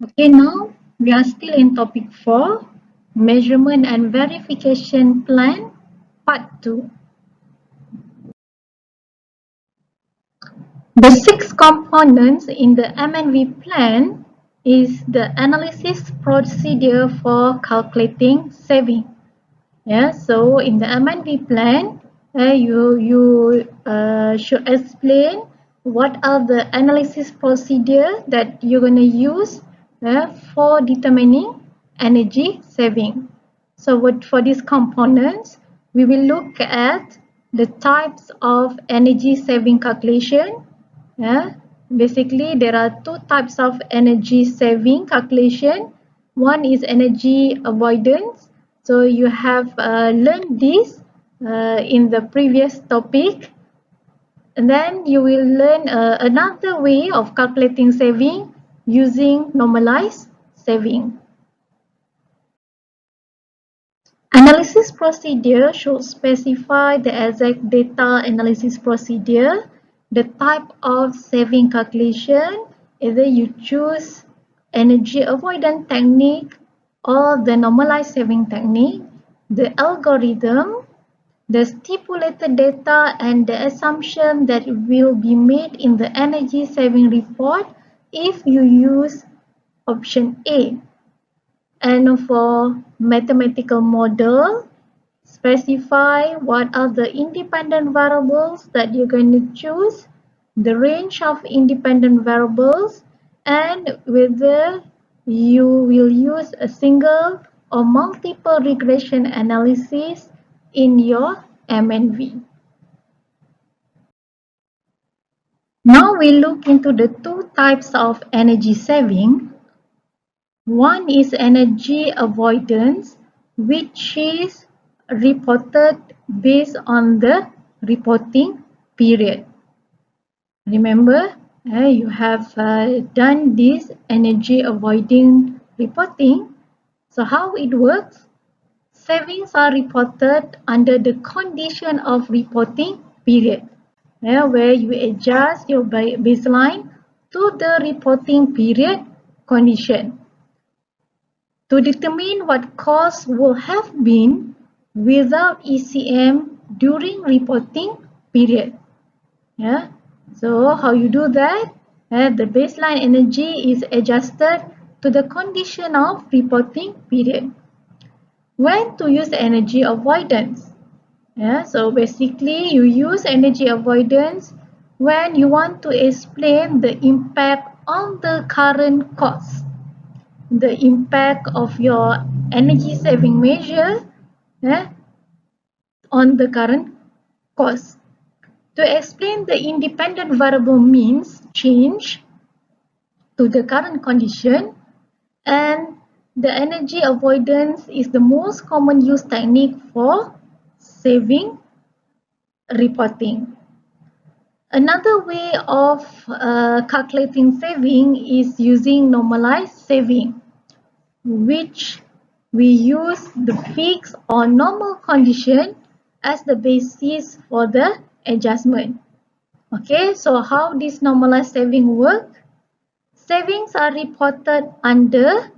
Okay, now we are still in topic 4, Measurement and Verification Plan, Part 2. The 6 components in the M&V plan is the analysis procedure for calculating saving. Yeah, so in the M&V plan, you should explain what are the analysis procedure that you're going to use for determining energy saving. So for these components, we will look at the types of energy saving calculation. Yeah, basically there are two types of energy saving calculation. One is energy avoidance. So you have learned this in the previous topic, and then you will learn another way of calculating saving using normalized saving. Analysis procedure should specify the exact data analysis procedure, the type of saving calculation, either you choose energy avoidance technique or the normalized saving technique, the algorithm, the stipulated data and the assumption that will be made in the energy saving report if you use option A. And for mathematical model, specify what are the independent variables that you're going to choose, the range of independent variables, and whether you will use a single or multiple regression analysis in your M&V. Now we look into the two types of energy saving. One is energy avoidance, which is reported based on the reporting period. Remember, you have done this energy avoiding reporting. So how it works? Savings are reported under the condition of reporting period, where you adjust your baseline to the reporting period condition. To determine what costs will have been without ECM during reporting period. Yeah. So how you do that? The baseline energy is adjusted to the condition of reporting period. When to use energy avoidance? Yeah, so basically you use energy avoidance when you want to explain the impact on the current cost, the impact of your energy saving measure on the current cost. To explain the independent variable means change to the current condition, and the energy avoidance is the most common used technique for saving reporting. Another way of calculating saving is using normalized saving, which we use the fixed or normal condition as the basis for the adjustment. Okay, so how this normalized saving work? Savings are reported under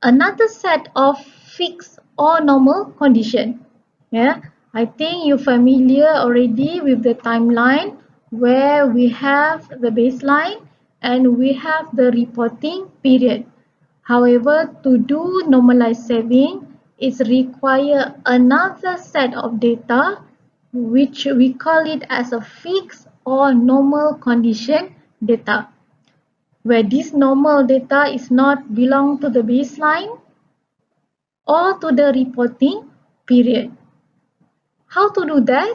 another set of fixed or normal condition. Yeah, I think you're familiar already with the timeline where we have the baseline and we have the reporting period. However, to do normalized saving, it requires another set of data which we call it as a fixed or normal condition data, where this normal data is not belong to the baseline or to the reporting period. How to do that?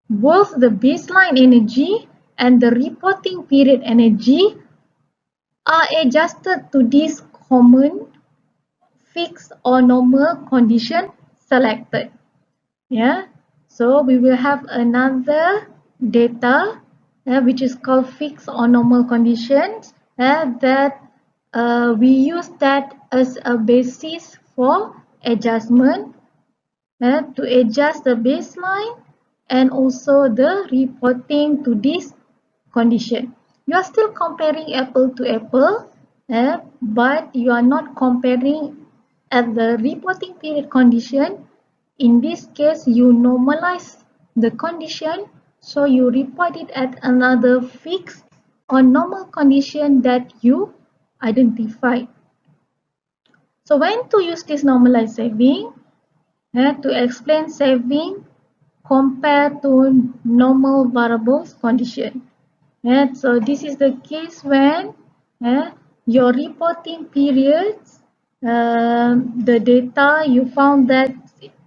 Both the baseline energy and the reporting period energy are adjusted to this common fixed or normal condition selected. Yeah, so we will have another data which is called fixed or normal conditions that we use that as a basis for adjustment to adjust the baseline and also the reporting to this condition. You are still comparing apple to apple, but you are not comparing at the reporting period condition. In this case, you normalize the condition, so you report it at another fixed or normal condition that you identified. So when to use this normalized saving? To explain saving compared to normal variables condition. So this is the case when your reporting periods, the data you found that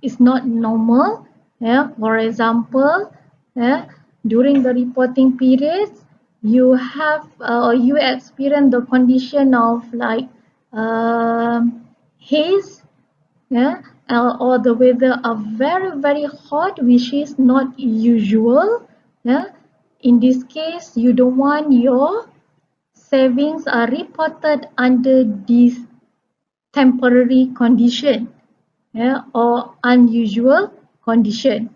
is not normal. For example, during the reporting periods, you have or you experience the condition of like haze, or the weather are very hot, which is not usual. Yeah? In this case, you don't want your savings are reported under this temporary condition, or unusual condition.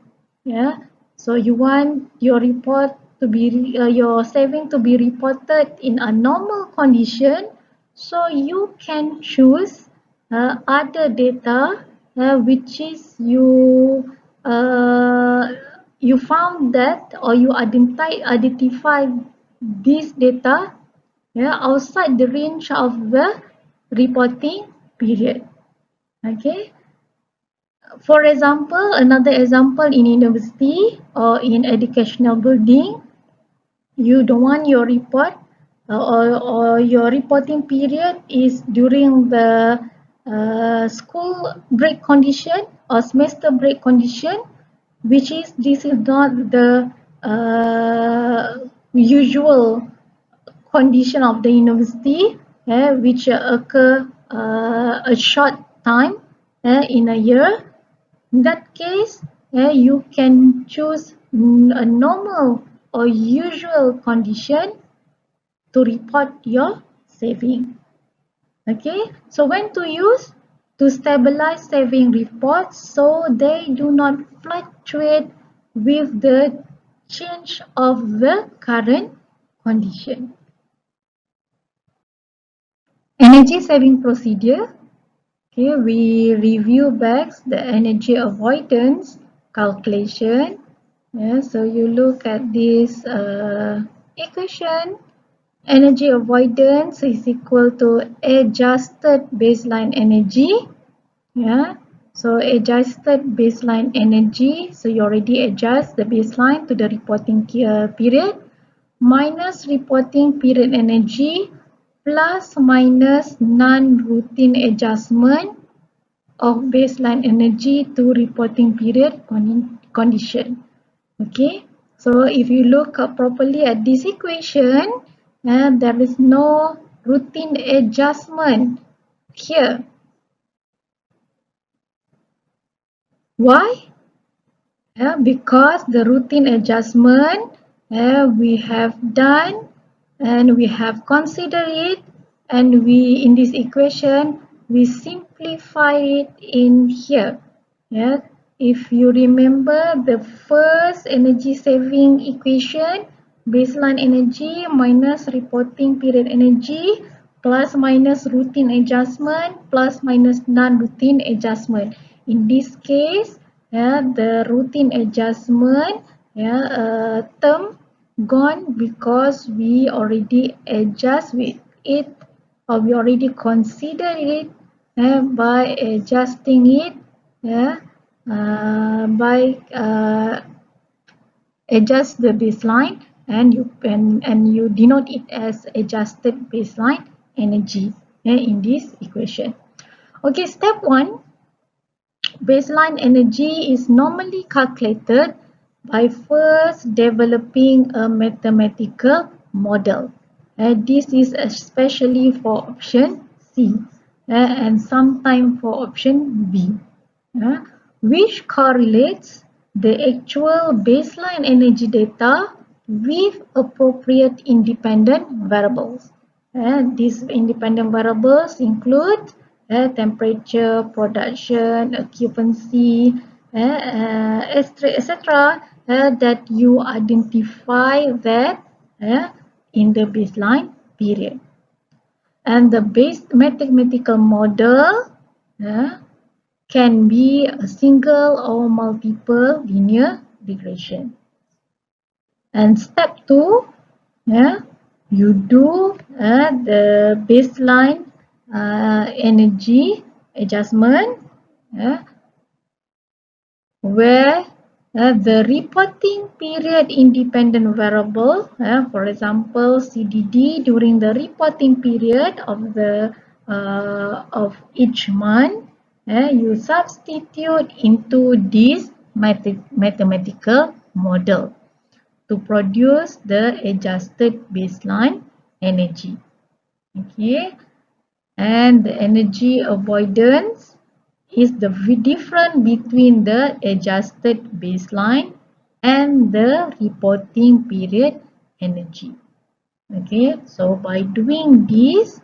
So you want your report to be your saving to be reported in a normal condition, so you can choose other data which is you found that or you identify this data outside the range of the reporting period. Okay. For example, another example in university or in educational building, you don't want your report or your reporting period is during the school break condition or semester break condition, which is this is not the usual condition of the university, which occur a short time in a year. In that case, you can choose a normal or usual condition to report your saving. Okay, so when to use? To stabilize saving reports so they do not fluctuate with the change of the current condition. Energy saving procedure. Okay, we review back the energy avoidance calculation. So you look at this equation. Energy avoidance is equal to adjusted baseline energy. So adjusted baseline energy. So you already adjust the baseline to the reporting period minus reporting period energy plus minus non-routine adjustment of baseline energy to reporting period condition. Okay, so if you look properly at this equation, there is no routine adjustment here. Why? Because the routine adjustment we have done and we have considered it, and we in this equation we simplify it in here. If you remember the first energy saving equation, baseline energy minus reporting period energy plus minus routine adjustment plus minus non-routine adjustment. In this case, the routine adjustment term gone because we already adjust with it, or we already consider it by adjusting it by adjust the baseline, and you denote it as adjusted baseline energy in this equation. Okay, step 1. Baseline energy is normally calculated by first developing a mathematical model. This is especially for option C and sometimes for option B, which correlates the actual baseline energy data with appropriate independent variables. These independent variables include temperature, production, occupancy, etc. That you identify that in the baseline period. And the base mathematical model can be a single or multiple linear regression. And step 2, you do the baseline energy adjustment, where the reporting period independent variable, for example CDD, during the reporting period of each month, you substitute into this mathematical model to produce the adjusted baseline energy. Okay, and the energy avoidance is the difference between the adjusted baseline and the reporting period energy. Okay, so by doing this,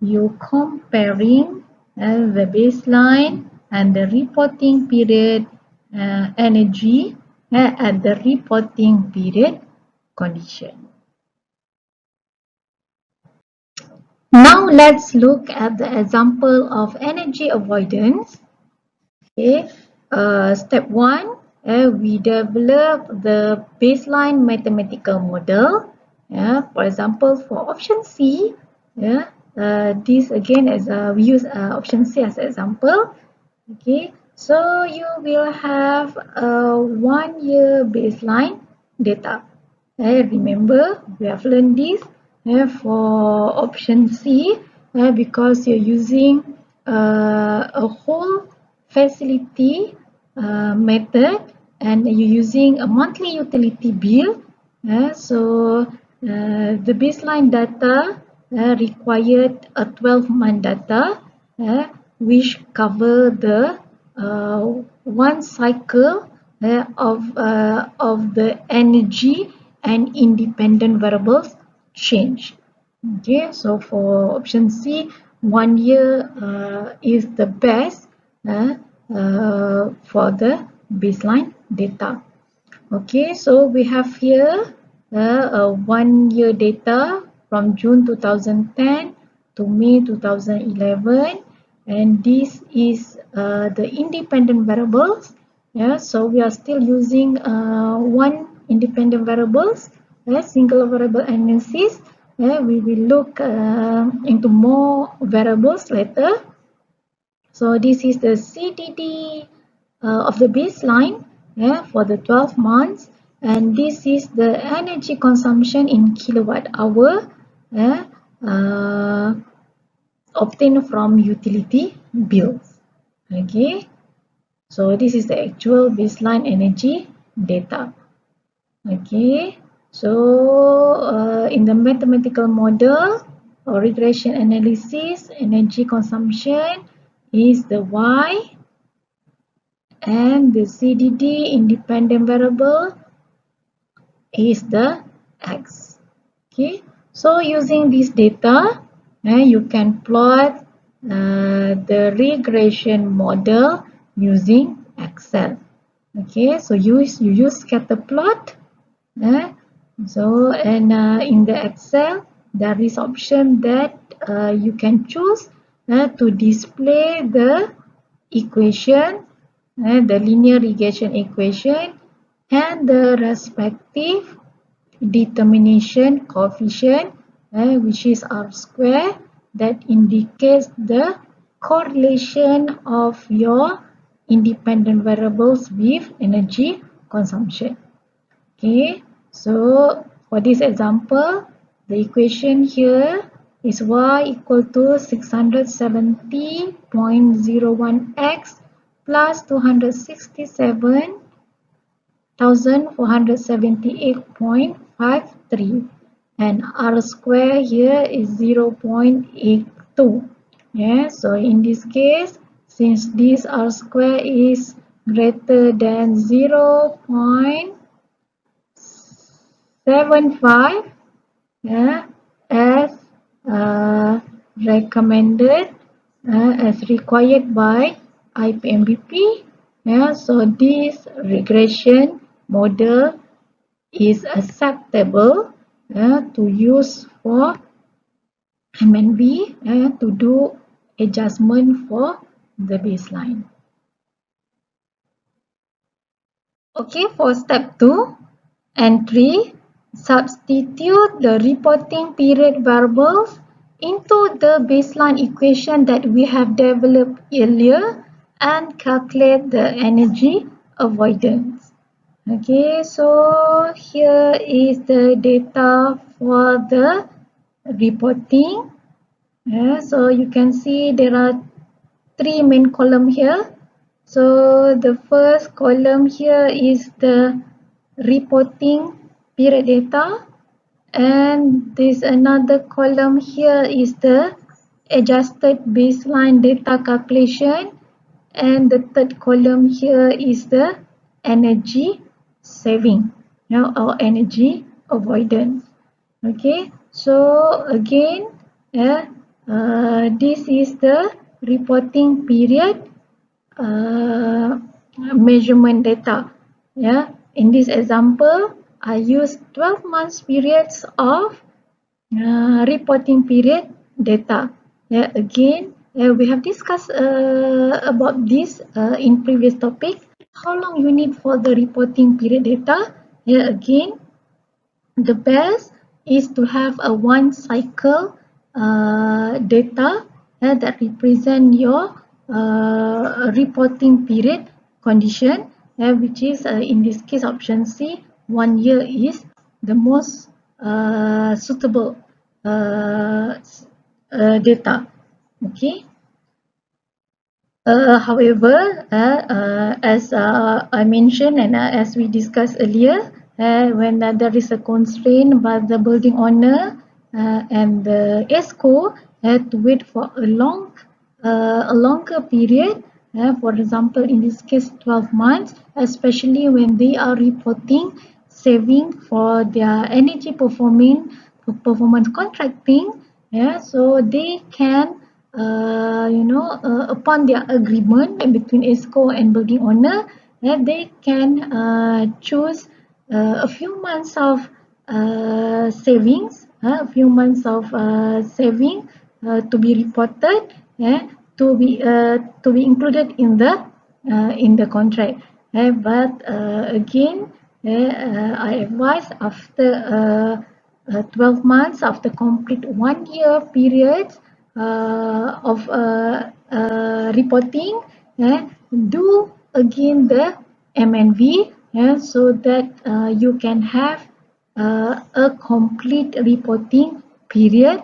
you comparing the baseline and the reporting period energy at the reporting period condition. Now let's look at the example of energy avoidance. Okay, step 1, we develop the baseline mathematical model. For example, for option C, this again as we use option C as an example. Okay, so you will have a 1-year baseline data. Remember, we have learned this for option C because you're using a whole facility method and you're using a monthly utility bill. The baseline data required a 12-month data which cover the one cycle of the energy and independent variables change. Okay, so for option C, 1 year is the best for the baseline data. Okay, so we have here a 1 year data from June 2010 to May 2011, and this is the independent variables. So we are still using one independent variables, single variable analysis. We will look into more variables later. So this is the CDD of the baseline for the 12 months, and this is the energy consumption in kilowatt hour obtained from utility bills. Okay, so this is the actual baseline energy data. Okay, so in the mathematical model or regression analysis, energy consumption is the Y, and the CDD independent variable is the X. Okay, so using this data, you can plot the regression model using Excel. Okay, so you use scatter plot. So and in the Excel, there is option that you can choose to display the equation, the linear regression equation, and the respective determination coefficient, which is R square, that indicates the correlation of your independent variables with energy consumption. Okay, so for this example, the equation here is y equal to 670.01x plus 267,478.53, and r square here is 0.82. Yeah, so in this case, since this r square is greater than 0.75, as recommended, as required by IPMBP, so this regression model is acceptable to use for MNV to do adjustment for the baseline. Okay, for step 2 and 3, substitute the reporting period variables into the baseline equation that we have developed earlier and calculate the energy avoidance. Okay, so here is the data for the reporting. Yeah, so you can see there are 3 main columns here. So the first column here is the reporting period data, and this another column here is the adjusted baseline data calculation, and the third column here is the energy saving, or energy avoidance. Okay, so again, this is the reporting period measurement data. Yeah, in this example, I use 12 months periods of reporting period data. Yeah, again, we have discussed about this in previous topic. How long you need for the reporting period data? Yeah, again, the best is to have a one cycle data that represent your reporting period condition, which is in this case option C, 1 year is the most suitable data. Okay. However, as I mentioned and as we discussed earlier, when there is a constraint by the building owner and the ESCO to wait for a longer period, for example, in this case 12 months, especially when they are reporting saving for their energy performance contracting, so they can upon their agreement between ESCO and building owner, they can choose a few months of savings, saving to be reported, to be included in the contract. But again, I advise after 12 months, after complete 1 year period of reporting, do again the MNV, so that you can have a complete reporting period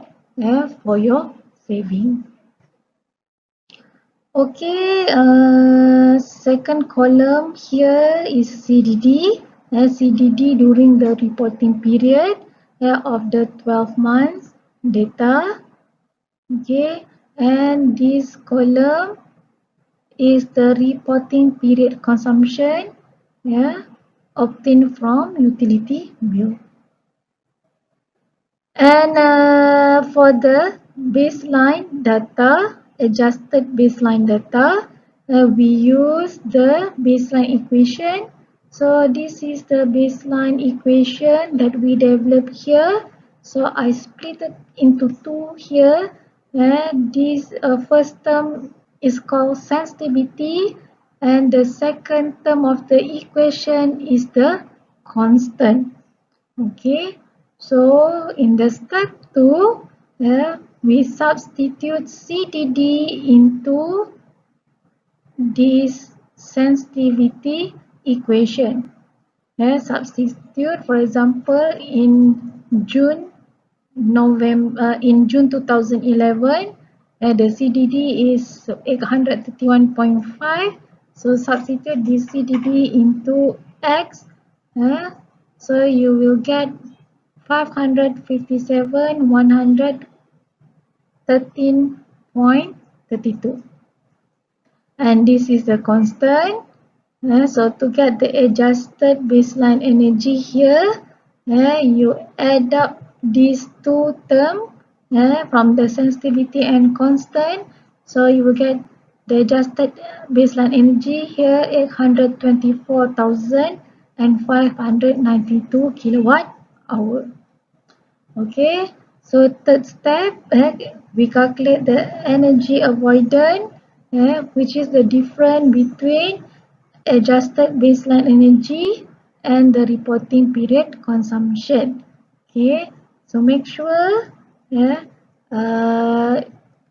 for your saving. Okay, second column here is CDD. CDD during the reporting period of the 12 months data. Okay, and this column is the reporting period consumption obtained from utility bill. And for the baseline data, adjusted baseline data, we use the baseline equation. So this is the baseline equation that we developed here. So I split it into two here. This first term is called sensitivity, and the second term of the equation is the constant. Okay, so in the step 2, we substitute CDD into this sensitivity equation. Substitute, for example, in June 2011, the CDD is 831.5. So substitute this CDD into X. So you will get 557,113.32. And this is the constant. So to get the adjusted baseline energy here, you add up these two terms from the sensitivity and constant. So you will get the adjusted baseline energy here 824,592 kilowatt hour. Okay, So third step, we calculate the energy avoidance, which is the difference between adjusted baseline energy and the reporting period consumption. Okay, so make sure uh,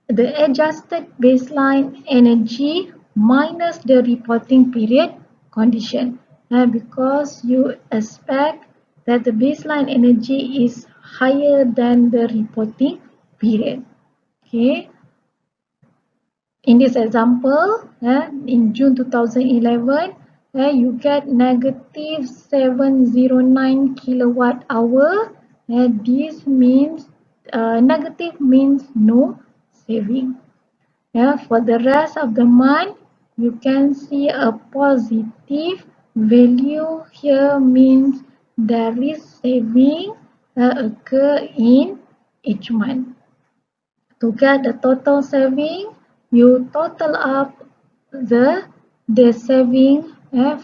the adjusted baseline energy minus the reporting period condition, because you expect that the baseline energy is higher than the reporting period. Okay, in this example, in June 2011, you get negative 709 kilowatt hour. This means negative means no saving. For the rest of the month, you can see a positive value here means there is saving occur in each month. To get the total saving, you total up the saving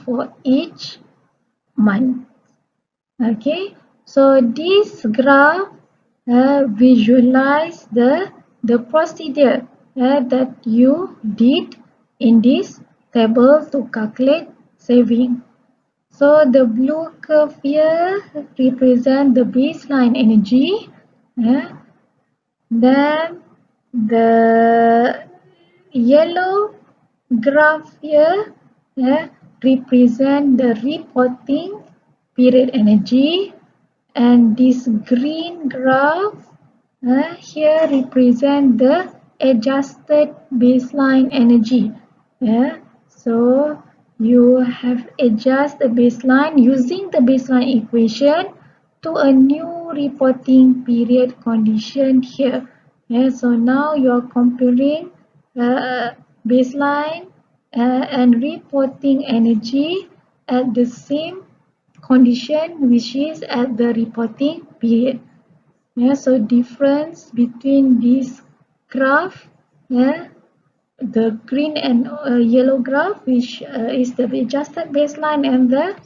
for each month. Okay, so this graph visualize the procedure that you did in this table to calculate saving. So the blue curve here represent the baseline energy. Then the yellow graph here represent the reporting period energy, and this green graph here represent the adjusted baseline energy. So you have adjust the baseline using the baseline equation to a new reporting period condition here. So now you are comparing baseline and reporting energy at the same condition, which is at the reporting period. So difference between this graph, the green and yellow graph, which is the adjusted baseline and the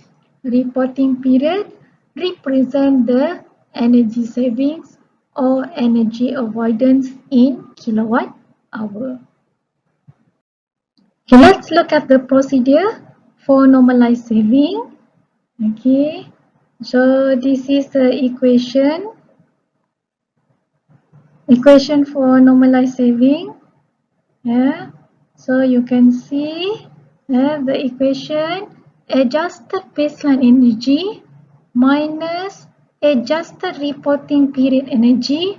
reporting period, represent the energy savings or energy avoidance in kilowatt hour. Okay, let's look at the procedure for normalized saving. Okay, so this is the equation for normalized saving. So you can see the equation adjusted baseline energy minus adjusted reporting period energy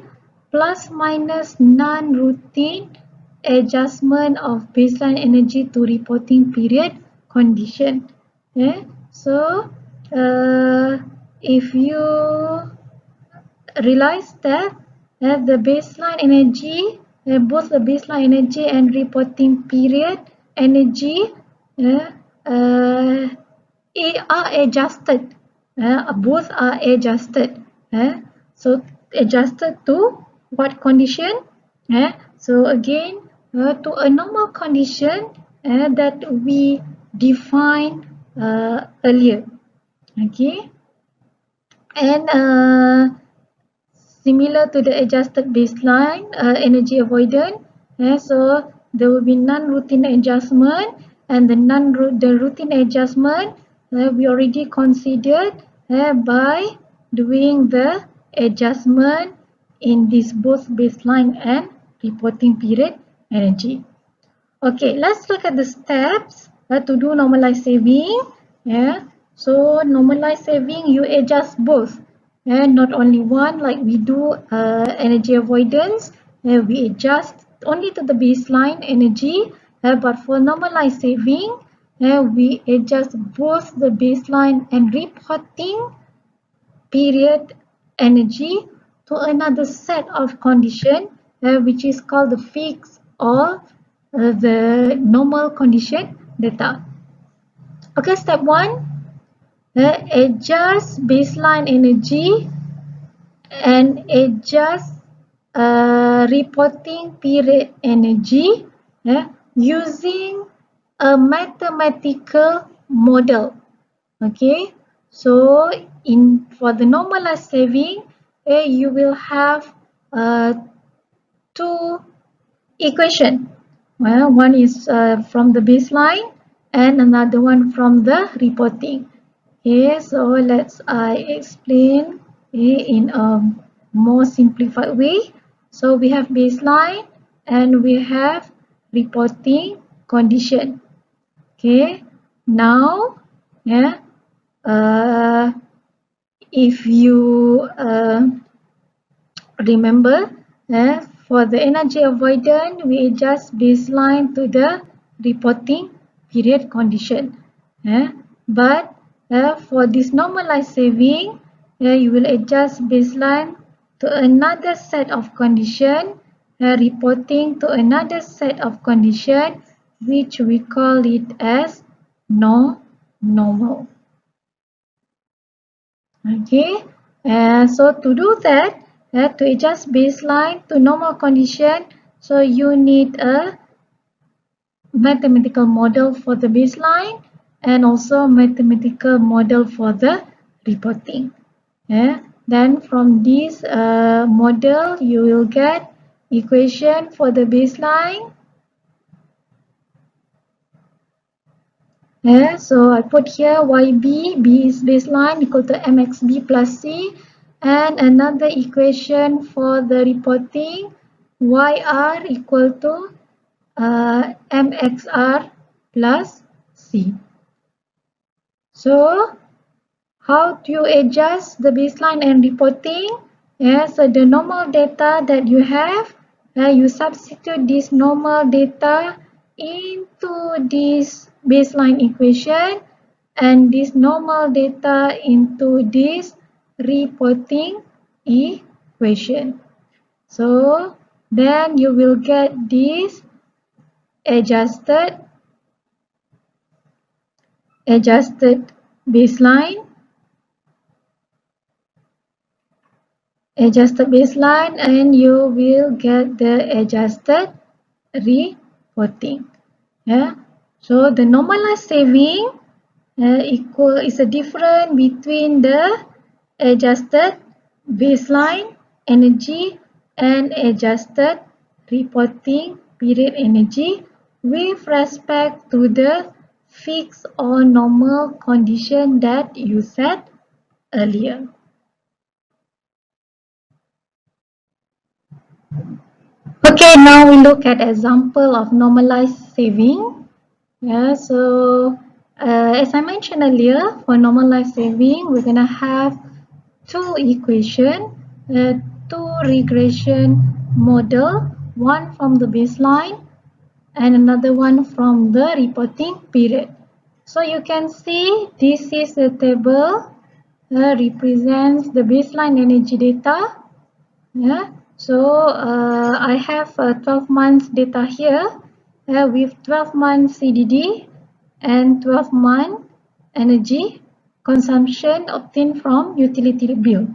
plus minus non-routine adjustment of baseline energy to reporting period condition. So if you realize that the baseline energy, both the baseline energy and reporting period energy are adjusted. Both are adjusted. So adjusted to what condition? So again, to a normal condition that we defined earlier. Okay, and similar to the adjusted baseline energy avoidance, so there will be non-routine adjustment, and the routine adjustment we already considered by doing the adjustment in this both baseline and reporting period energy. Okay, let's look at the steps to do normalized saving. So normalized saving, you adjust both, not only one like we do energy avoidance. We adjust only to the baseline energy, but for normalized saving, we adjust both the baseline and reporting period energy to another set of condition, which is called the fixed or the normal condition data. Okay, step 1, adjust baseline energy and adjust reporting period energy using a mathematical model. Okay, so for the normalized saving, you will have two equation. Well, one is from the baseline and another one from the reporting. Okay, so let's explain in a more simplified way. So we have baseline and we have reporting condition. Okay, now yeah, uh, if you remember, for the energy avoidance, we adjust baseline to the reporting period condition. But for this normalized saving, you will adjust baseline to another set of condition, reporting to another set of condition, which we call it as normal. Okay, so to do that, to adjust baseline to normal condition, so you need a mathematical model for the baseline and also mathematical model for the reporting. Then from this model, you will get equation for the baseline. So I put here YB, B is baseline equal to MXB plus C, and another equation for the reporting, YR equal to MXR plus C. So how do you adjust the baseline and reporting? So the normal data that you have, you substitute this normal data into this baseline equation and this normal data into this reporting equation. So then you will get this adjusted baseline, and you will get the adjusted reporting. So the normalized saving is a difference between the adjusted baseline energy and adjusted reporting period energy with respect to the fixed or normal condition that you set earlier. Okay, now we look at example of normalized saving. So as I mentioned earlier, for normalized saving, we're gonna have two equation, two regression model, one from the baseline and another one from the reporting period. So you can see this is a table represents the baseline energy data. So I have 12 months data here with 12 months CDD and 12 month energy consumption obtained from utility bill.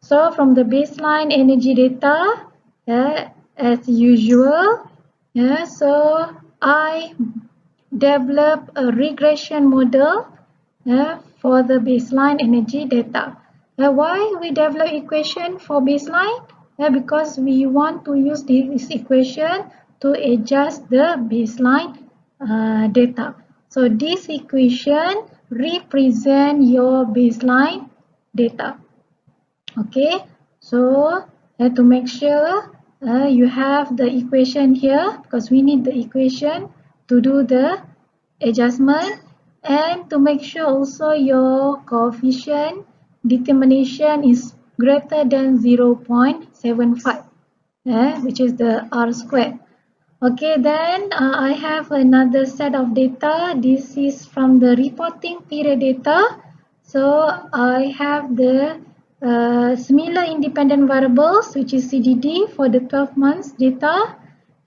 So from the baseline energy data, as usual, so I develop a regression model for the baseline energy data. Why we develop equation for baseline? Because we want to use this equation to adjust the baseline data. So this equation represent your baseline data. Okay, so to make sure you have the equation here, because we need the equation to do the adjustment, and to make sure also your coefficient determination is greater than 0.75, which is the R squared. Okay, then I have another set of data. This is from the reporting period data. So I have the similar independent variables, which is CDD for the 12 months data,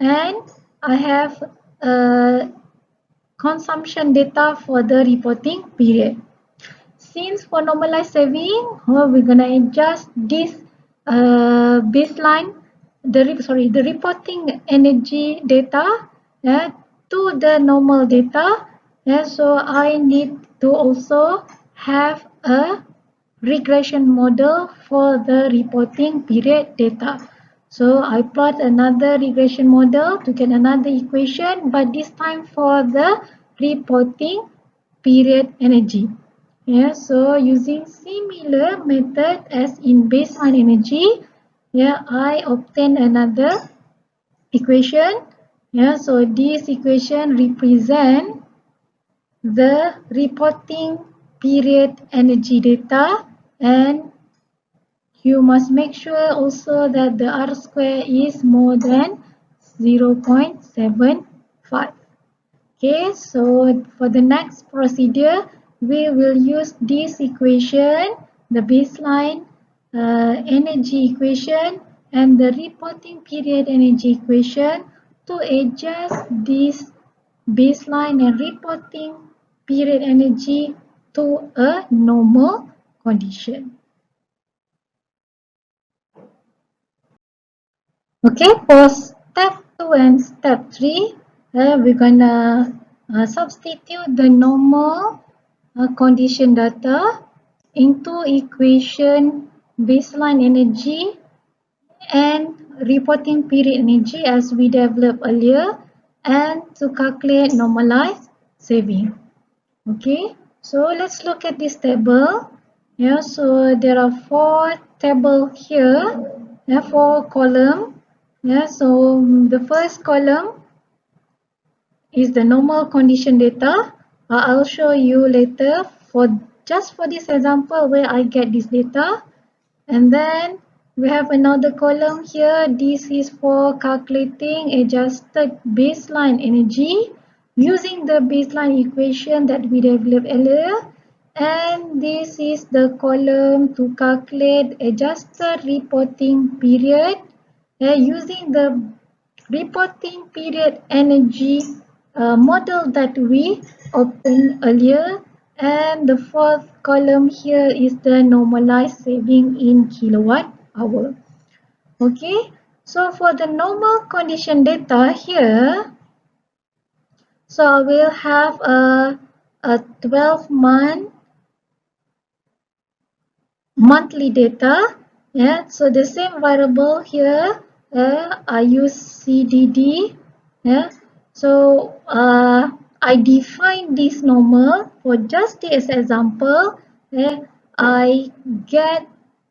and I have consumption data for the reporting period. Since for normalized saving, we're gonna adjust this baseline, the reporting energy data to the normal data. So I need to also have a regression model for the reporting period data. So I plot another regression model to get another equation, but this time for the reporting period energy. Yeah, so using similar method as in baseline energy, yeah, I obtain another equation. Yeah, so this equation represent the reporting period energy data, and you must make sure also that the R square is more than 0.75. Okay, so for the next procedure, we will use this equation, the baseline energy equation and the reporting period energy equation to adjust this baseline and reporting period energy to a normal condition. Okay, for step 2 and step 3, we're gonna substitute the normal condition data into equation baseline energy and reporting period energy as we developed earlier, and to calculate normalized saving. Okay, so let's look at this table. Yeah, so there are 4 tables here, yeah, 4 columns. Yeah, so the first column is the normal condition data. I'll show you later for just for this example where I get this data. And then we have another column here. This is for calculating adjusted baseline energy using the baseline equation that we developed earlier. And this is the column to calculate adjusted reporting period using the reporting period energy model that we obtained earlier. And the fourth column here is the normalized saving in kilowatt hour. Okay, so for the normal condition data here, so we'll have a 12-month monthly data. Yeah, so the same variable here, I use CDD. Yeah, so I define this normal for just this example. Yeah, I get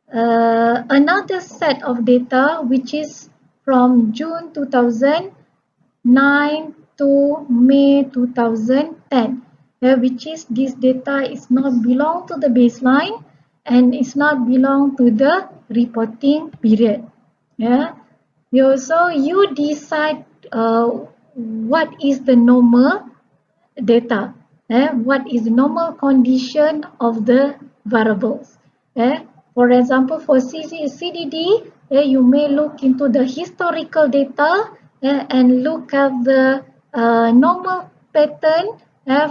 another set of data which is from June 2009 to May 2010, which is this data is not belong to the baseline and is not belong to the reporting period. Yeah. You decide what is the normal data. What is the normal condition of the variables. For example, for CDD, you may look into the historical data and look at the normal pattern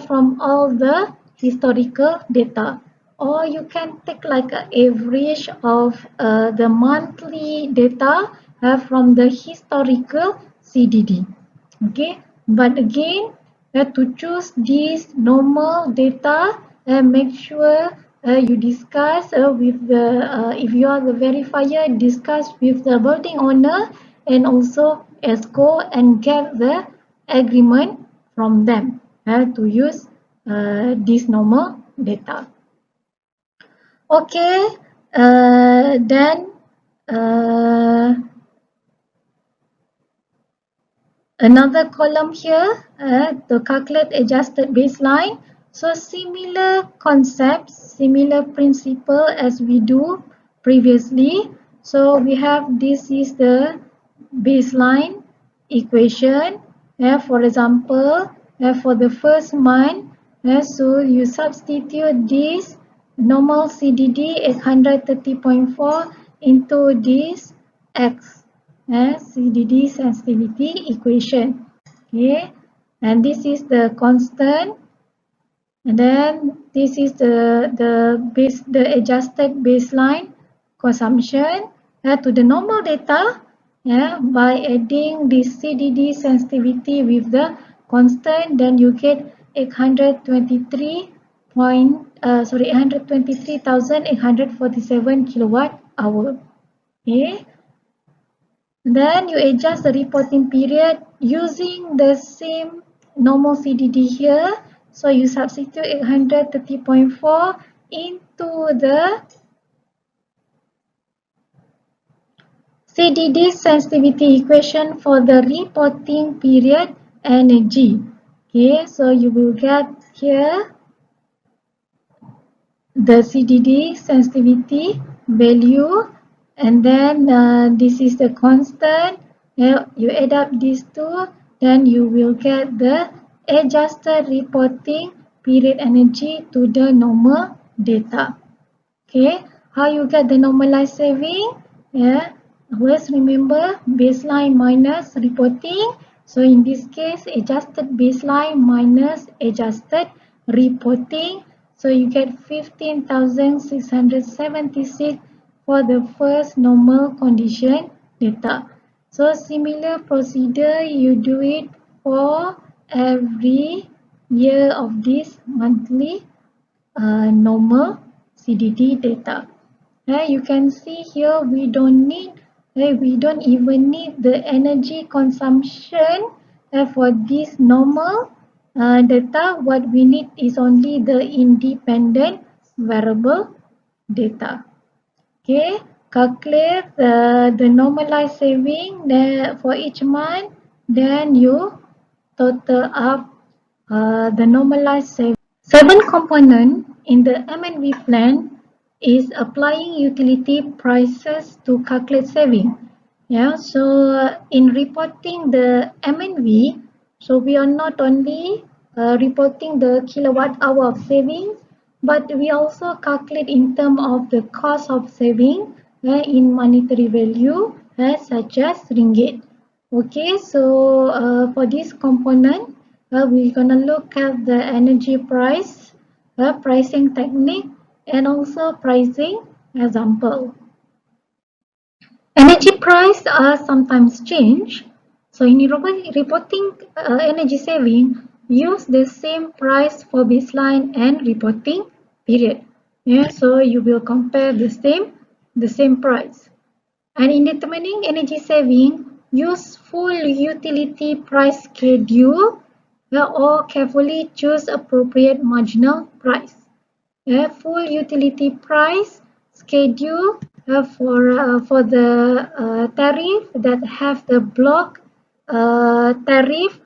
from all the historical data. Or you can take like an average of the monthly data from the historical CDD. Okay, but again, to choose this normal data, make sure you discuss with the if you are the verifier, discuss with the building owner and also ESCO and get the agreement from them to use this normal data. Okay, then another column here to calculate adjusted baseline. So similar concepts, similar principle as we do previously. So we have this is the baseline equation. For example, for the first month, so you substitute this normal CDD 830.4 into this X. CDD sensitivity equation. Okay, and this is the constant, and then this is the adjusted baseline consumption to the normal data. By adding this CDD sensitivity with the constant, then you get 823,847 kilowatt hour. Okay. Then you adjust the reporting period using the same normal CDD here. So you substitute 830.4 into the CDD sensitivity equation for the reporting period energy. Okay, so you will get here the CDD sensitivity value, and then this is the constant. You add up these two, then you will get the adjusted reporting period energy to the normal data. Okay, how you get the normalized saving? Yeah, always remember baseline minus reporting. So in this case, adjusted baseline minus adjusted reporting. So you get 15,676 for the first normal condition data. So similar procedure, you do it for every year of this monthly normal CDD data. You can see here we don't even need the energy consumption for this normal data. What we need is only the independent variable data. Okay, calculate the normalized saving for each month, then you total up the normalized saving. Seven component in the MNV plan is applying utility prices to calculate saving. Yeah, so in reporting the MNV, so we are not only reporting the kilowatt hour of savings, but we also calculate in terms of the cost of saving in monetary value such as ringgit. Okay, so for this component, we're gonna look at the energy price, pricing technique, and also pricing example. Energy price are sometimes change. So in reporting energy saving, use the same price for baseline and reporting period. Yeah, so you will compare the same price. And in determining energy saving, use full utility price schedule or carefully choose appropriate marginal price. Full utility price schedule for the tariff that have the block tariff.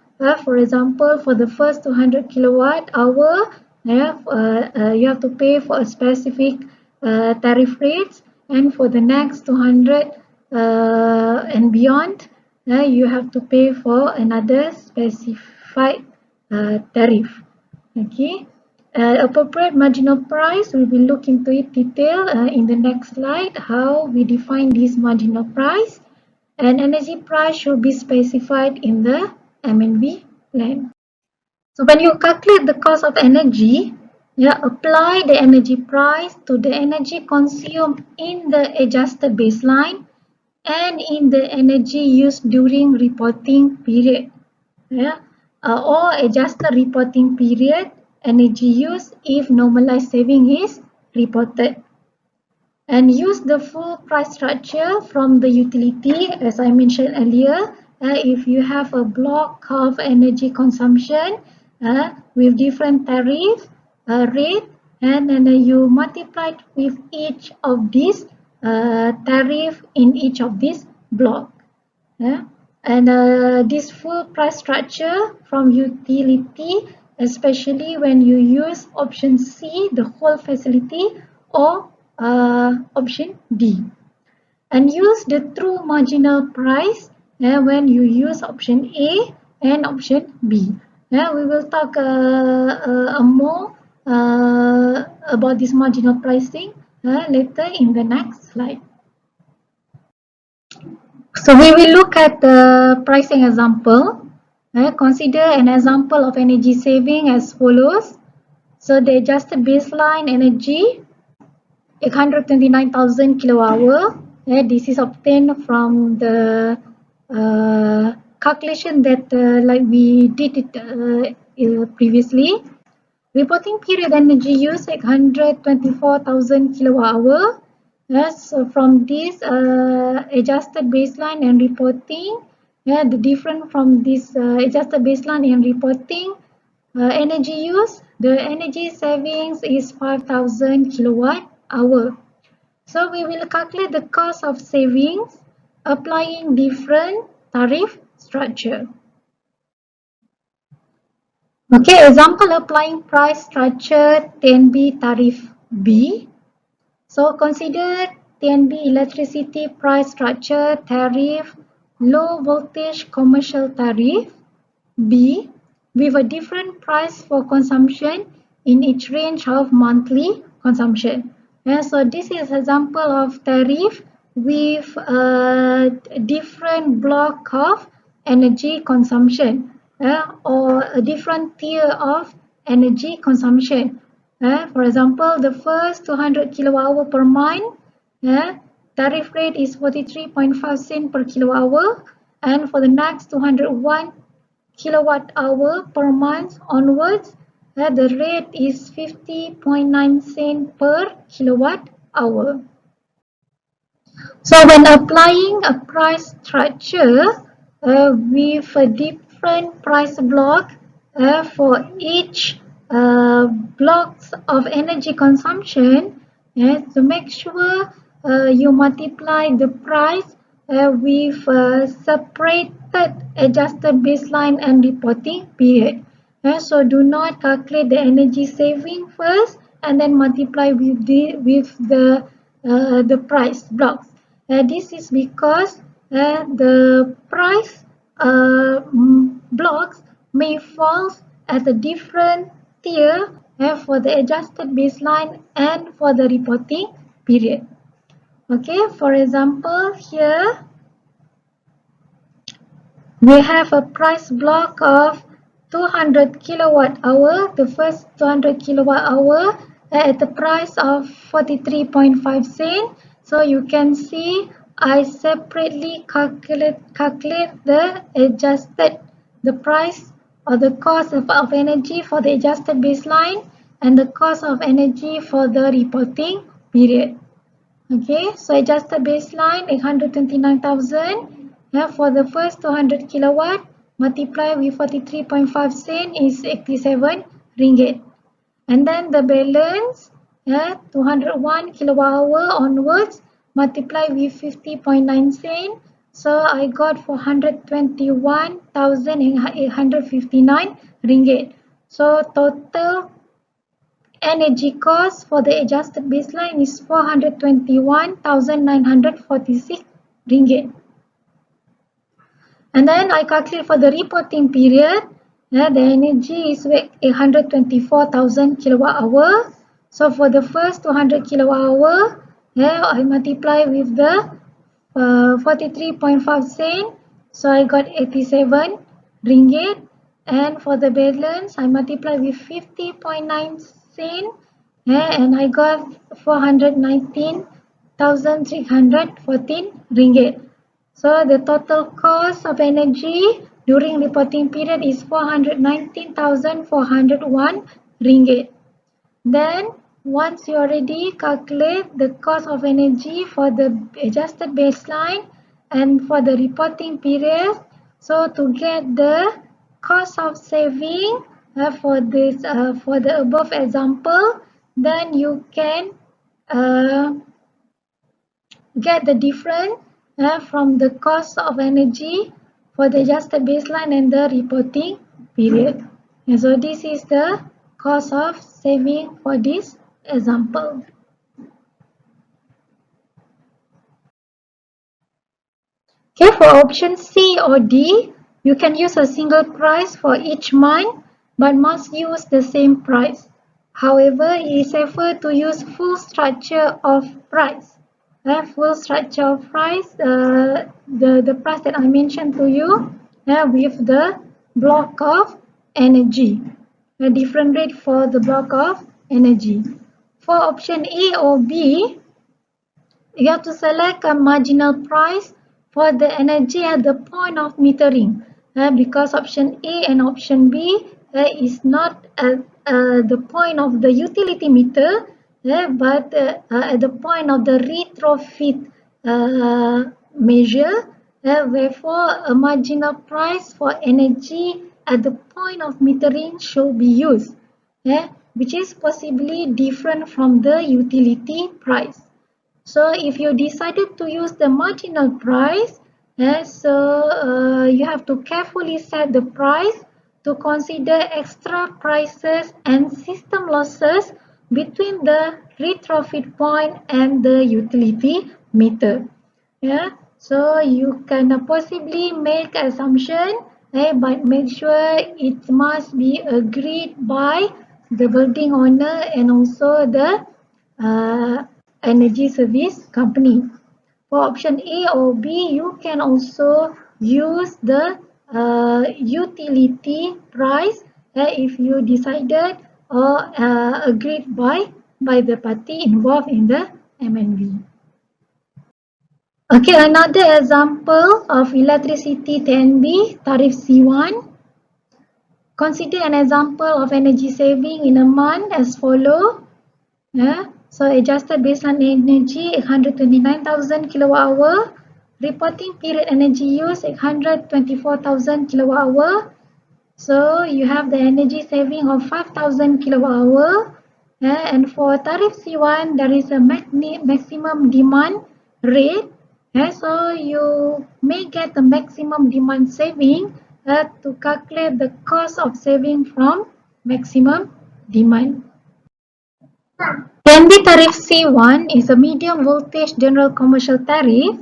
For example, for the first 200 kilowatt hour, you have to pay for a specific tariff rates, and for the next 200 and beyond, you have to pay for another specified tariff. Okay. Appropriate marginal price, we will look into it detail in the next slide, how we define this marginal price, and energy price should be specified in the MNV plan. So when you calculate the cost of energy, apply the energy price to the energy consumed in the adjusted baseline and in the energy used during reporting period. Or adjusted reporting period energy use if normalized saving is reported. And use the full price structure from the utility as I mentioned earlier. If you have a block of energy consumption with different tariff rate, and then you multiply with each of these tariff in each of these block. And this full price structure from utility, especially when you use option C, the whole facility, or option D. And use the true marginal price when you use option A and option B. We will talk more about this marginal pricing later in the next slide. So we will look at the pricing example. Consider an example of energy saving as follows. So the adjusted baseline energy 829,000 kilowatt hour. This is obtained from the calculation that like we did it previously. Reporting period energy use 824,000 kilowatt hour. So from this adjusted baseline and reporting, the different from this adjusted baseline and reporting energy use, the energy savings is 5,000 kilowatt hour. So we will calculate the cost of savings applying different tariff structure. Okay, example applying price structure TNB tariff B. So consider TNB electricity price structure tariff low voltage commercial tariff B with a different price for consumption in each range of monthly consumption. And so this is example of tariff with a different block of energy consumption or a different tier of energy consumption. For example, the first 200 kilowatt hour per month, tariff rate is 43.5 cent per kilowatt hour, and for the next 201 kilowatt hour per month onwards, the rate is 50.9 cent per kilowatt hour. So when applying a price structure with a different price block for each blocks of energy consumption, to make sure you multiply the price with separated adjusted baseline and reporting period. So do not calculate the energy saving first and then multiply with the price blocks. This is because the price blocks may fall at a different tier for the adjusted baseline and for the reporting period. Okay, for example, here we have a price block of 200 kilowatt hour, the first 200 kilowatt hour at the price of 43.5 cent. So you can see I separately calculate the adjusted, the price or the cost of energy for the adjusted baseline and the cost of energy for the reporting period. Okay, so adjusted baseline 829,000. For the first 200 kilowatt, multiply with 43.5 cent is 87 ringgit. And then the balance, 201 kilowatt hour onwards, multiply with 50.9 cent. So I got 421,859 ringgit. So total energy cost for the adjusted baseline is 421,946 ringgit. And then I calculate for the reporting period, the energy is 824,000 kilowatt hour. So for the first 200 kilowatt hour, I multiply with the 43.5 cent. So I got 87 ringgit. And for the balance, I multiply with 50.9 cent. And I got 419,314 ringgit. So the total cost of energy during reporting period is 419,401 ringgit. Then once you already calculate the cost of energy for the adjusted baseline and for the reporting period, so to get the cost of saving for this for the above example, then you can get the difference from the cost of energy for the adjusted baseline and the reporting period. And so this is the cost of saving for this example. Okay, for option C or D, you can use a single price for each month but must use the same price. However, it is safer to use full structure of price. Full structure of price, the price that I mentioned to you with the block of energy, a different rate for the block of energy. For option A or B, you have to select a marginal price for the energy at the point of metering because option A and option B is not at the point of the utility meter. but at the point of the retrofit measure, wherefore a marginal price for energy at the point of metering should be used, which is possibly different from the utility price. So if you decided to use the marginal price, you have to carefully set the price to consider extra prices and system losses between the retrofit point and the utility meter. Yeah, so you can possibly make assumption, but make sure it must be agreed by the building owner and also the uh, energy service company. For option A or B, you can also use the utility price if you decided or agreed by the party involved in the MNV. Okay, another example of electricity TNB, Tarif C1. Consider an example of energy saving in a month as follow. So adjusted baseline energy 829,000 kilowatt hour, reporting period energy use 824,000 kilowatt hour. So you have the energy saving of 5,000 kilowatt hour. And for tariff C1, there is a maximum demand rate. So you may get the maximum demand saving to calculate the cost of saving from maximum demand. TNB tariff C1 is a medium voltage general commercial tariff.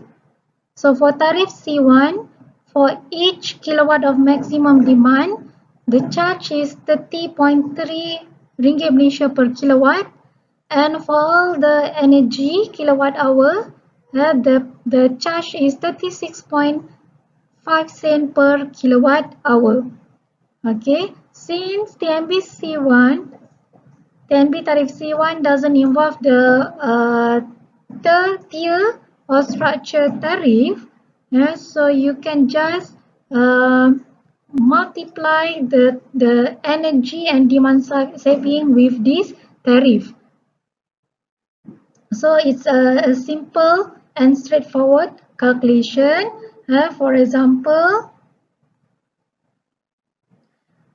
So for tariff C1, for each kilowatt of maximum demand, the charge is 30.3 ringgit Malaysia per kilowatt, and for all the energy kilowatt hour, the charge is 36.5 cent per kilowatt hour. Okay, since TNB C1 TNB Tarif C1 doesn't involve the third tier or structure tariff, so you can just multiply the energy and demand saving with this tariff. So it's a simple and straightforward calculation. For example,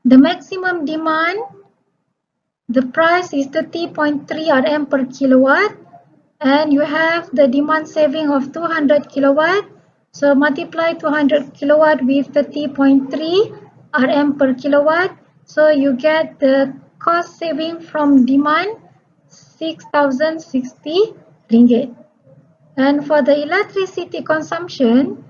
the maximum demand, the price is 30.3 Rm per kilowatt, and you have the demand saving of 200 kilowatt. So multiply 200 kilowatt with 30.3 Rm per kilowatt. So you get the cost saving from demand 6,060 ringgit. And for the electricity consumption,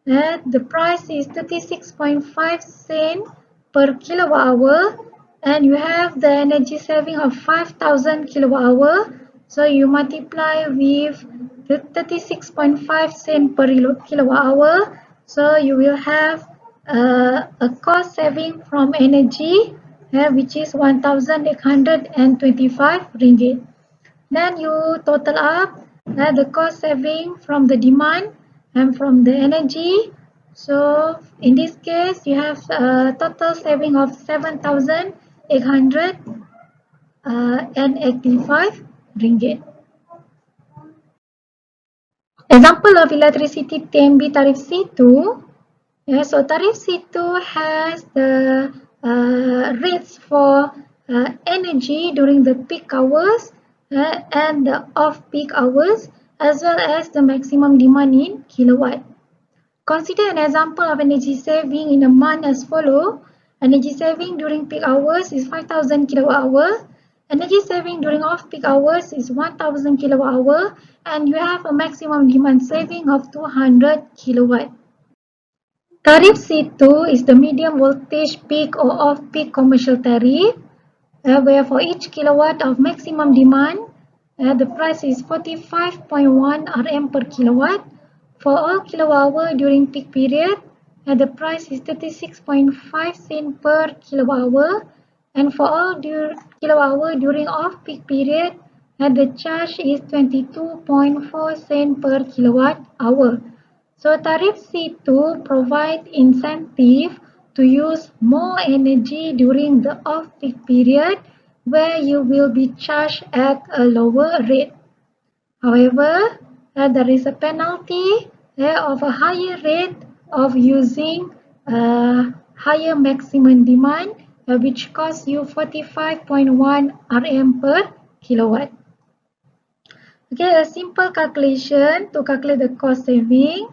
the price is 36.5 cent per kilowatt hour, and you have the energy saving of 5,000 kilowatt hour. So you multiply with the 36.5 cent per kilowatt hour. So you will have a cost saving from energy, which is 1,825 ringgit. Then you total up the cost saving from the demand and from the energy. So in this case, you have a total saving of 7,885 ringgit. Example of electricity TNB Tarif C2. So Tarif C2 has the rates for energy during the peak hours and the off-peak hours, as well as the maximum demand in kilowatt. Consider an example of energy saving in a month as follow. Energy saving during peak hours is 5,000 kilowatt hour. Energy saving during off-peak hours is 1,000 kilowatt hour, and you have a maximum demand saving of 200 kilowatt. Tarif C2 is the medium voltage peak or off-peak commercial tariff, where for each kilowatt of maximum demand, the price is 45.1 Rm per kilowatt. For all kilowatt hour during peak period, the price is 36.5 cent per kilowatt hour. And for all kilowatt hour during off-peak period, the charge is 22.4 cent per kilowatt hour. So Tarif C2 provides incentive to use more energy during the off-peak period, where you will be charged at a lower rate. However, there is a penalty of a higher rate of using higher maximum demand, which costs you 45.1 Rm per kilowatt. Okay, a simple calculation to calculate the cost saving.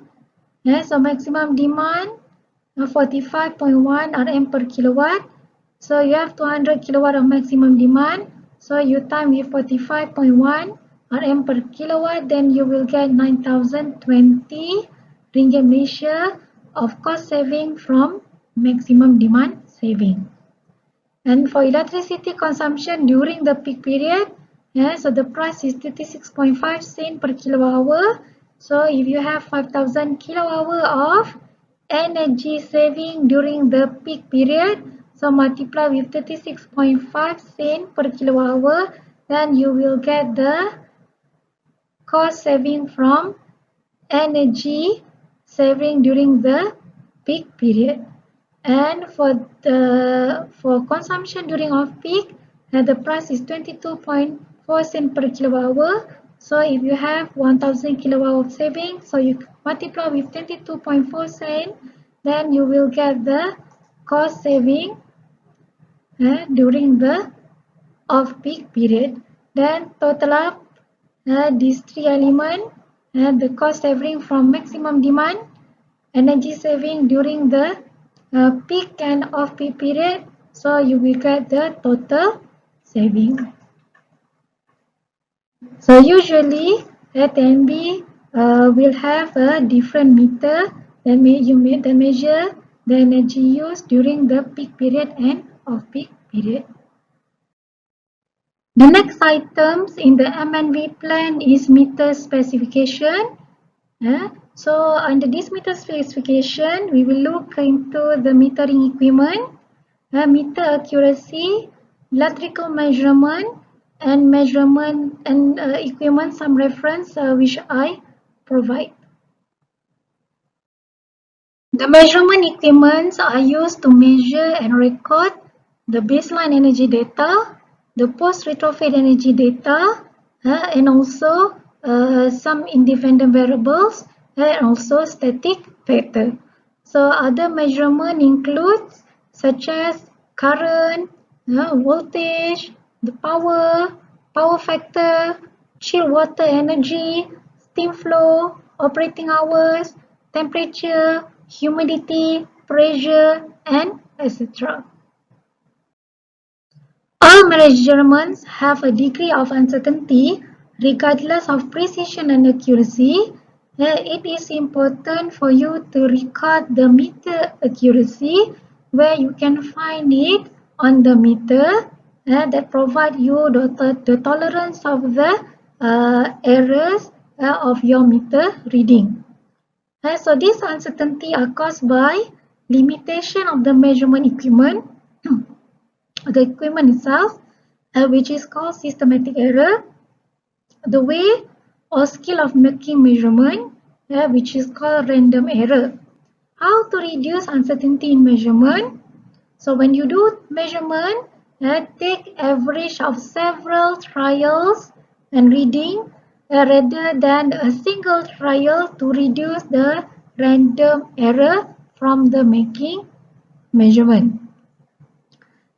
So maximum demand 45.1 Rm per kilowatt. So you have 200 kilowatt of maximum demand. So you time with 45.1 Rm per kilowatt, then you will get 9,020 ringgit Malaysia of cost saving from maximum demand saving. And for electricity consumption during the peak period, so the price is 36.5 cents per kilowatt hour. So if you have 5,000 kilowatt hour of energy saving during the peak period, so multiply with 36.5 cents per kilowatt hour, then you will get the cost saving from energy saving during the peak period. And for consumption during off-peak, the price is 22.4 cents per kilowatt hour. So if you have 1,000 kilowatt of saving, so you multiply with 22.4 cents, then you will get the cost saving during the off-peak period. Then total up these three elements, the cost saving from maximum demand, energy saving during the peak and off-peak period, so you will get the total saving. So usually TNB will have a different meter that measure the energy used during the peak period and off-peak period. The next items in the MNV plan is meter specification. So under this meter specification, we will look into the metering equipment, meter accuracy, electrical measurement, and measurement and equipment some reference which I provide. The measurement equipments are used to measure and record the baseline energy data, the post-retrofit energy data, and also some independent variables and also static factor. So other measurement includes such as current, voltage, the power factor, chill water energy, steam flow, operating hours, temperature, humidity, pressure, and etc. All measurements have a degree of uncertainty regardless of precision and accuracy. It is important for you to record the meter accuracy where you can find it on the meter that provide you the tolerance of the errors of your meter reading. So this uncertainty are caused by limitation of the measurement equipment, the equipment itself, which is called systematic error, the way or skill of making measurement, which is called random error. How to reduce uncertainty in measurement? So when you do measurement, take average of several trials and reading rather than a single trial to reduce the random error from the making measurement.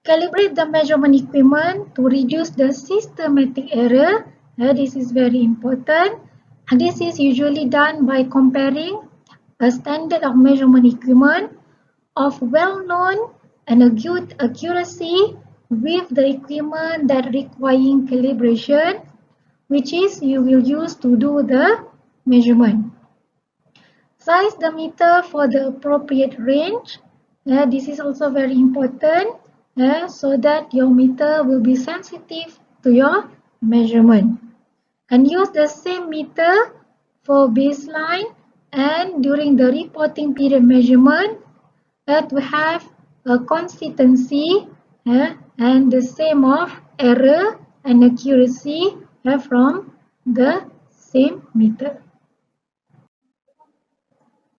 Calibrate the measurement equipment to reduce the systematic error. This is very important. And this is usually done by comparing a standard of measurement equipment of well-known and a good accuracy with the equipment that requiring calibration, which is you will use to do the measurement. Size the meter for the appropriate range. This is also very important so that your meter will be sensitive to your measurement. And use the same meter for baseline and during the reporting period measurement to have a consistency and the same of error and accuracy from the same meter.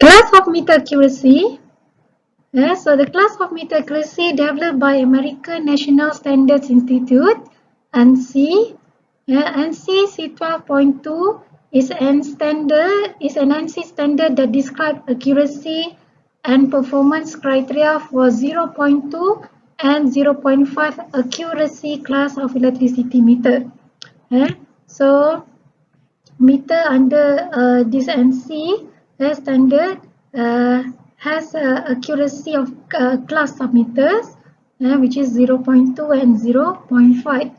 Class of meter accuracy. So the class of meter accuracy developed by American National Standards Institute, ANSI. ANSI C12.2 is an ANSI standard that describes accuracy and performance criteria for 0.2 and 0.5 accuracy class of electricity meter. So meter under this ANSI standard has accuracy of class of meters which is 0.2 and 0.5.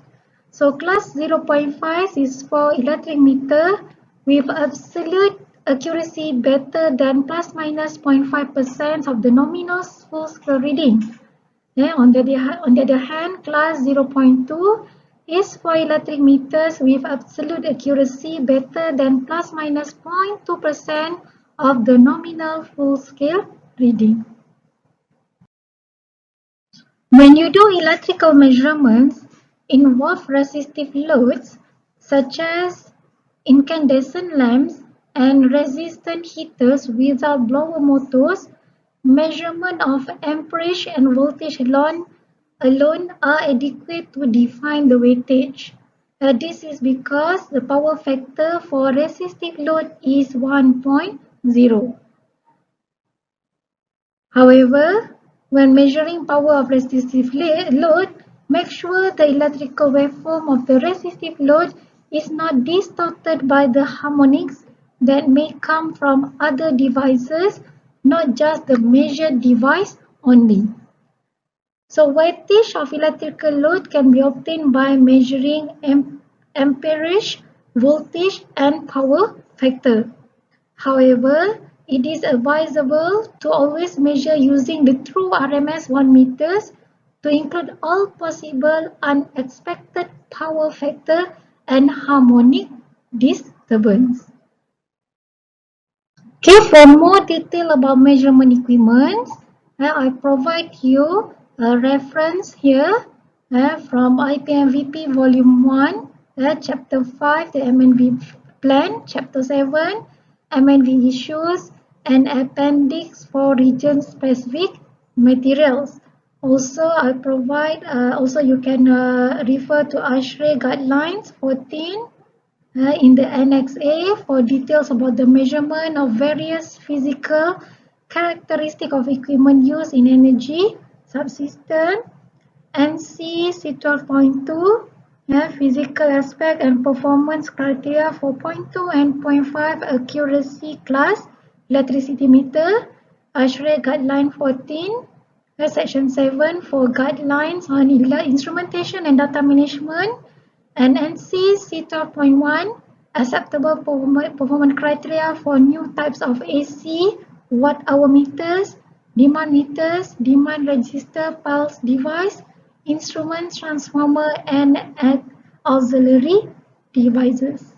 So class 0.5 is for electric meter with absolute accuracy better than plus minus 0.5% of the nominal full scale reading. On the other hand, class 0.2 is for electric meters with absolute accuracy better than plus minus 0.2% of the nominal full scale reading. When you do electrical measurements involve resistive loads such as incandescent lamps and resistant heaters without blower motors, measurement of amperage and voltage alone are adequate to define the weightage. This is because the power factor for resistive load is 1.0. However, when measuring power of resistive load, make sure the electrical waveform of the resistive load is not distorted by the harmonics that may come from other devices, not just the measured device only. So weightage of electrical load can be obtained by measuring amperage, voltage and power factor. However, it is advisable to always measure using the true RMS 1 meters to include all possible unexpected power factor and harmonic disturbance. Okay, for more detail about measurement equipment, I provide you a reference here from IPMVP Volume 1, Chapter 5, the MNV Plan, Chapter 7, MNV Issues, and Appendix for region-specific materials. Also, I provide, also you can refer to ASHRAE Guidelines 14, in the Annex A for details about the measurement of various physical characteristics of equipment used in energy subsystem. NC C12.2 physical aspect and performance criteria for 0.2 and 0.5 accuracy class electricity meter. ASHRAE Guideline 14, Section 7 for guidelines on instrumentation and data management. And NC C12.1 acceptable performance criteria for new types of AC, watt-hour meters, demand register pulse device, instruments, transformer, and auxiliary devices.